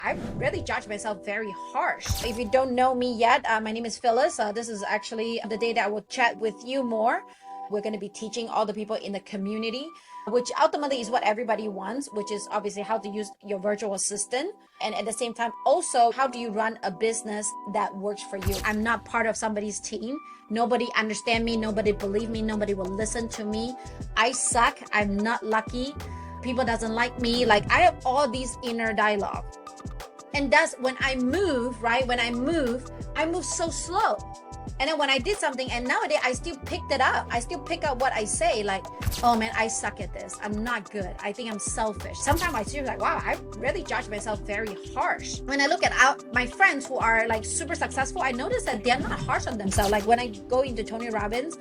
I really judge myself very harsh. If you don't know me yet, my name is Phyllis. This is actually the day that I will chat with you more. We're going to be teaching all the people in the community, which ultimately is what everybody wants, which is obviously how to use your virtual assistant. And at the same time, also, how do you run a business that works for you? I'm not part of somebody's team. Nobody understand me. Nobody believe me. Nobody will listen to me. I suck. I'm not lucky. People doesn't like me. Like, I have all these inner dialogue. And that's when I move, right? When I move so slow. And then when I did something, and nowadays I still picked it up. I still pick up what I say, like, oh man, I suck at this. I'm not good. I think I'm selfish. Sometimes I feel like, wow, I really judge myself very harsh. When I look at my friends who are like super successful, I notice that they're not harsh on themselves. Like when I go into Tony Robbins,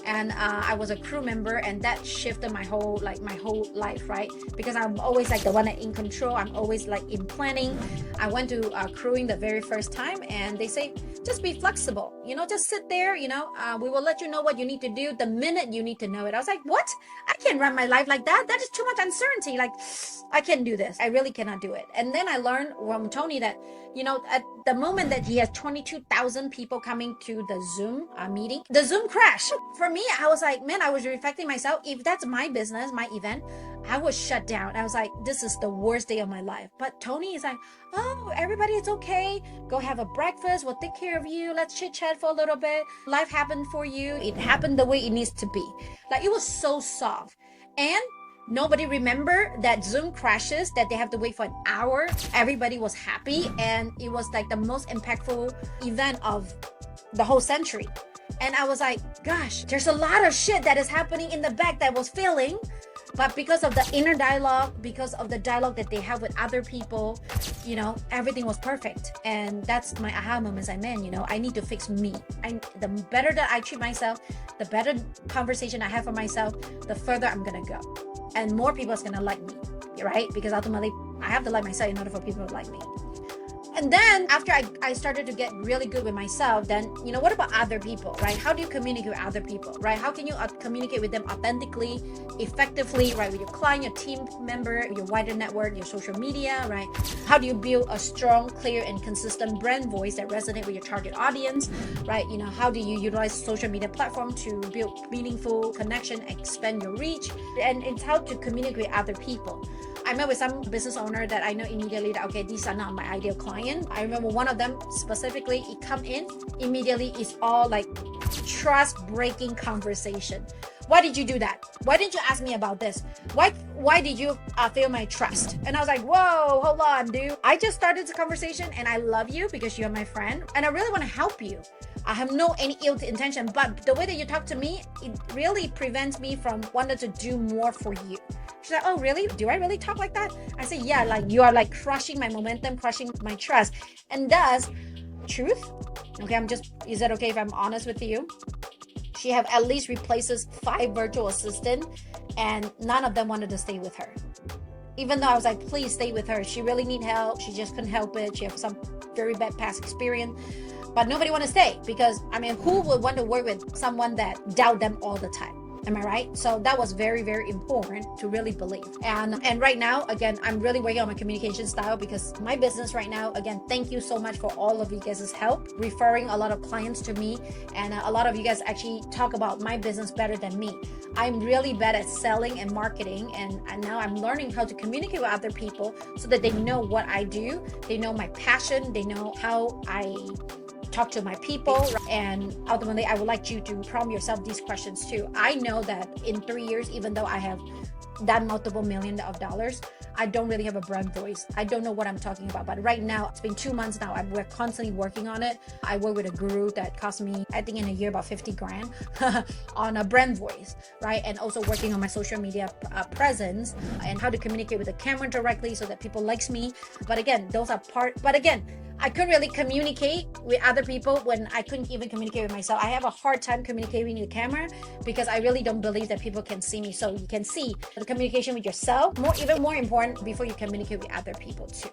and I was a crew member, and that shifted my whole life, right? Because I'm always like the one in control. I'm always like in planning. I went to crewing the very first time, and they say, just be flexible, just sit there, we will let you know what you need to do the minute you need to know it. I was like, what? I can't run my life like that. That is too much uncertainty. Like, I can't do this. I really cannot do it. And then I learned from Tony that, at the moment that he has 22,000 people coming to the Zoom meeting, the Zoom crashed. For me, I was like, man, I was reflecting myself. If that's my business, my event, I was shut down. I was like, this is the worst day of my life. But Tony is like, oh, everybody, it's okay. Go have a breakfast. We'll take care of you. Let's chit chat for a little bit. Life happened for you. It happened the way it needs to be. Like, it was so soft. And nobody remember that Zoom crashes, that they have to wait for an hour. Everybody was happy. And it was like the most impactful event of the whole century. And I was like, gosh, there's a lot of shit that is happening in the back that was failing. But because of the inner dialogue, because of the dialogue that they have with other people, everything was perfect. And that's my aha moments. I need to fix me. The better that I treat myself, the better conversation I have for myself, the further I'm going to go. And more people is going to like me, right? Because ultimately, I have to like myself in order for people to like me. And then after I started to get really good with myself, then, what about other people, right? How do you communicate with other people, right? How can you communicate with them authentically, effectively, right? With your client, your team member, your wider network, your social media, right? How do you build a strong, clear, and consistent brand voice that resonates with your target audience, right? How do you utilize social media platform to build meaningful connection, expand your reach? And it's how to communicate with other people. I met with some business owner that I know immediately that, okay, these are not my ideal client. I remember one of them specifically, he come in, immediately it's all like trust-breaking conversation. Why did you do that? Why didn't you ask me about this? Why did you fail my trust? And I was like, whoa, hold on, dude. I just started the conversation and I love you because you're my friend and I really want to help you. I have no any ill intention, but the way that you talk to me, it really prevents me from wanting to do more for you. She's like, oh, really? Do I really talk like that? I say, yeah, like you are like crushing my momentum, crushing my trust. And thus, truth, okay, is that okay if I'm honest with you? She have at least replaces 5 virtual assistants and none of them wanted to stay with her. Even though I was like, please stay with her. She really need help. She just couldn't help it. She has some very bad past experience. But nobody want to stay because, who would want to work with someone that doubt them all the time? Am I right? So that was very, very important to really believe. And right now, again, I'm really working on my communication style because my business right now, again, thank you so much for all of you guys' help, referring a lot of clients to me. And a lot of you guys actually talk about my business better than me. I'm really bad at selling and marketing. And now I'm learning how to communicate with other people so that they know what I do. They know my passion. They know how I talk to my people. And ultimately, I would like you to prompt yourself these questions too. I know that in 3 years, even though I have done multiple millions of dollars, I don't really have a brand voice. I don't know what I'm talking about. But right now, it's been 2 months now. We're constantly working on it. I work with a guru that cost me, I think in a year, about 50 grand on a brand voice, right? And also working on my social media presence and how to communicate with the camera directly so that people likes me. But again, I couldn't really communicate with other people when I couldn't even communicate with myself. I have a hard time communicating with the camera because I really don't believe that people can see me. So you can see the communication with yourself, even more important before you communicate with other people too.